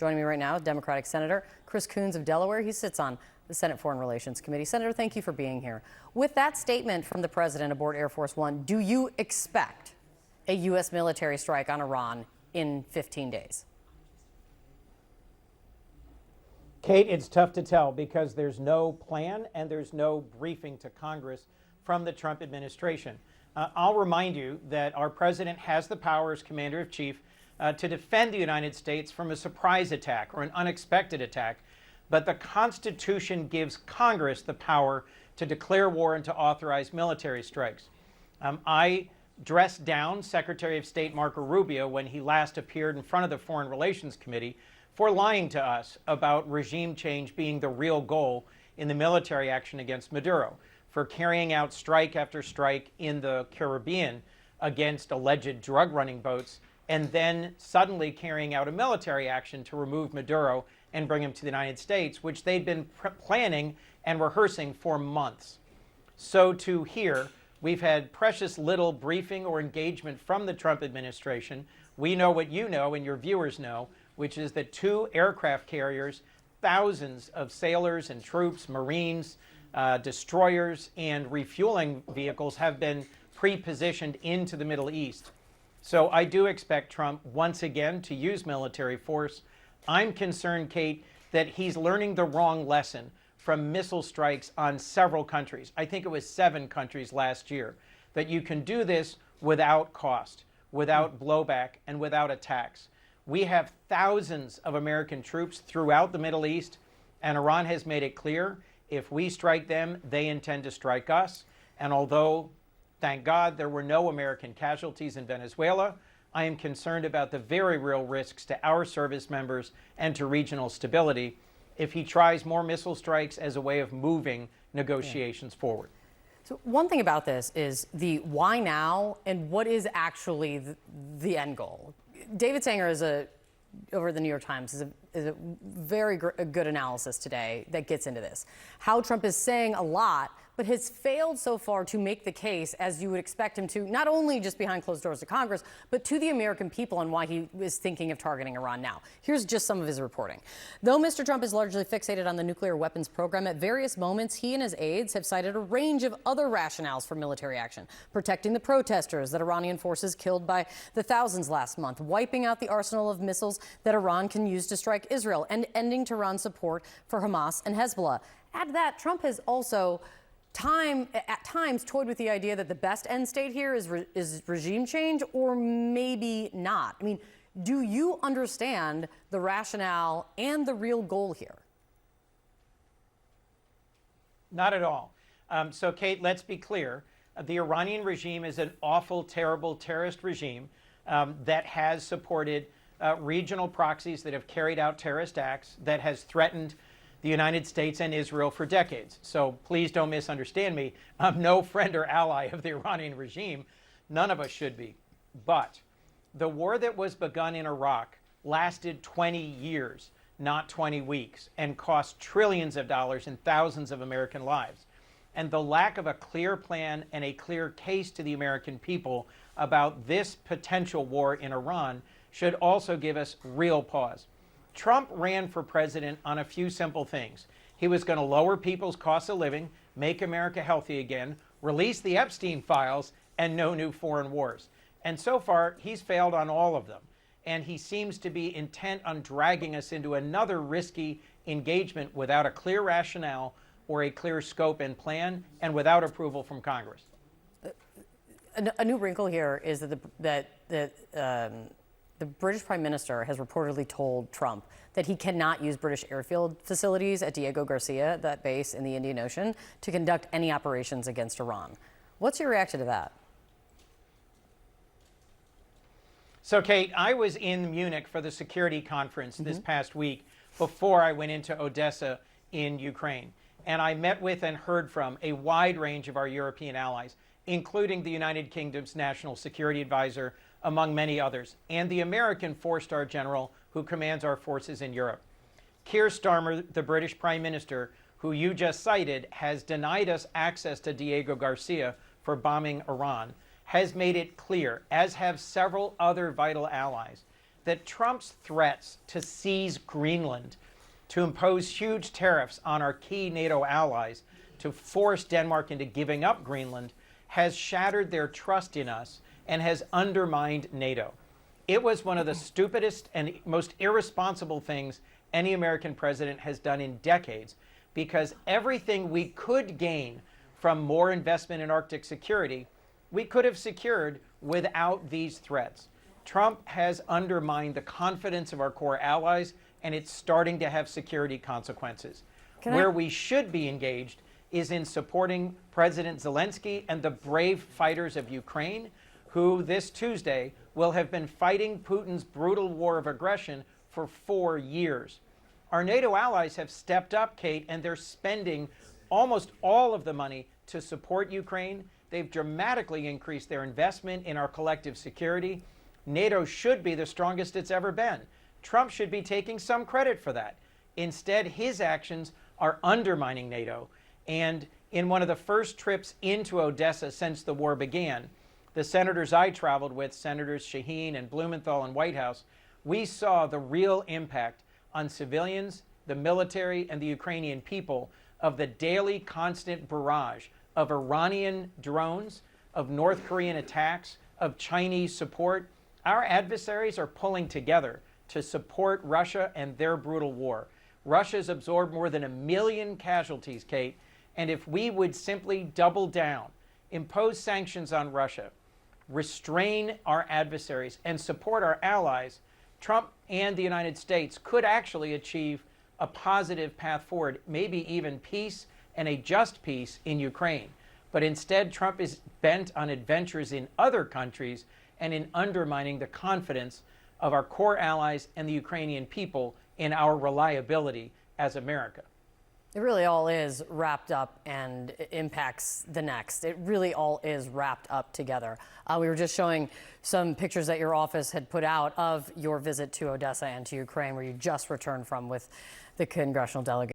Joining me right now, Democratic Senator Chris Coons of Delaware. He sits on the Senate Foreign Relations Committee. Senator, thank you for being here. With that statement from the president aboard Air Force One, do you expect a U.S. military strike on Iran in 15 days? Kate, it's tough to tell because there's no plan and there's no briefing to Congress from the Trump administration. I'll remind you that our president has the power as commander-in-chief to defend the United States from a surprise attack or an unexpected attack. But the Constitution gives Congress the power to declare war and to authorize military strikes. I dressed down Secretary of State Marco Rubio when he last appeared in front of the Foreign Relations Committee for lying to us about regime change being the real goal in the military action against Maduro, for carrying out strike after strike in the Caribbean against alleged drug-running boats, and then suddenly carrying out a military action to remove Maduro and bring him to the United States, which they'd been planning and rehearsing for months. So to here, we've had precious little briefing or engagement from the Trump administration. We know what you know and your viewers know, which is that 2 aircraft carriers, thousands of sailors and troops, Marines, destroyers, and refueling vehicles have been pre-positioned into the Middle East. So I do expect Trump once again to use military force. I'm concerned, Kate, that he's learning the wrong lesson from missile strikes on several countries. I think it was 7 countries last year, that you can do this without cost, without blowback, and without attacks. We have thousands of American troops throughout the Middle East, and Iran has made it clear if we strike them, they intend to strike us. And although, thank God, there were no American casualties in Venezuela, I am concerned about the very real risks to our service members and to regional stability if he tries more missile strikes as a way of moving negotiations forward. So one thing about this is the why now and what is actually the end goal. David Sanger over at the New York Times is a very good analysis today that gets into this. How Trump is saying a lot, but has failed so far to make the case, as you would expect him to, not only just behind closed doors to Congress, but to the American people on why he is thinking of targeting Iran now. Here's just some of his reporting. Though Mr. Trump is largely fixated on the nuclear weapons program, at various moments he and his aides have cited a range of other rationales for military action: protecting the protesters that Iranian forces killed by the thousands last month, wiping out the arsenal of missiles that Iran can use to strike Israel, and ending Tehran's support for Hamas and Hezbollah. Add to that, Trump has also at times toyed with the idea that the best end state here is regime change, or maybe not. I mean, do you understand the rationale and the real goal here? Not at all. So, Kate, let's be clear. The Iranian regime is an awful, terrible terrorist regime that has supported regional proxies that have carried out terrorist acts, that has threatened the United States and Israel for decades. So please don't misunderstand me. I'm no friend or ally of the Iranian regime. None of us should be. But the war that was begun in Iraq lasted 20 years, not 20 weeks, and cost trillions of dollars and thousands of American lives. And the lack of a clear plan and a clear case to the American people about this potential war in Iran should also give us real pause. Trump ran for president on a few simple things. He was going to lower people's cost of living, make America healthy again, release the Epstein files, and no new foreign wars. And so far, he's failed on all of them. And he seems to be intent on dragging us into another risky engagement without a clear rationale or a clear scope and plan, and without approval from Congress. A new wrinkle here is that the British Prime Minister has reportedly told Trump that he cannot use British airfield facilities at Diego Garcia, that base in the Indian Ocean, to conduct any operations against Iran. What's your reaction to that? So, Kate, I was in Munich for the security conference this past week before I went into Odessa in Ukraine. And I met with and heard from a wide range of our European allies, including the United Kingdom's National Security Advisor, among many others, and the American 4-star general who commands our forces in Europe. Keir Starmer, the British Prime Minister, who you just cited, has denied us access to Diego Garcia for bombing Iran, has made it clear, as have several other vital allies, that Trump's threats to seize Greenland, to impose huge tariffs on our key NATO allies, to force Denmark into giving up Greenland, has shattered their trust in us and has undermined NATO. It was one of the stupidest and most irresponsible things any American president has done in decades, because everything we could gain from more investment in Arctic security, we could have secured without these threats. Trump has undermined the confidence of our core allies, and it's starting to have security consequences. Where we should be engaged is in supporting President Zelensky and the brave fighters of Ukraine, who this Tuesday will have been fighting Putin's brutal war of aggression for 4 years. Our NATO allies have stepped up, Kate, and they're spending almost all of the money to support Ukraine. They've dramatically increased their investment in our collective security. NATO should be the strongest it's ever been. Trump should be taking some credit for that. Instead, his actions are undermining NATO. And in one of the first trips into Odessa since the war began, the senators I traveled with, Senators Shaheen and Blumenthal and Whitehouse, we saw the real impact on civilians, the military, and the Ukrainian people of the daily constant barrage of Iranian drones, of North Korean attacks, of Chinese support. Our adversaries are pulling together to support Russia and their brutal war. Russia's absorbed more than 1 million casualties, Kate, and if we would simply double down, impose sanctions on Russia, restrain our adversaries, and support our allies, Trump and the United States could actually achieve a positive path forward, maybe even peace and a just peace in Ukraine. But instead, Trump is bent on adventures in other countries and in undermining the confidence of our core allies and the Ukrainian people in our reliability as America. It really all is wrapped up and impacts the next. It really all is wrapped up together. We were just showing some pictures that your office had put out of your visit to Odessa and to Ukraine, where you just returned from with the congressional delegation.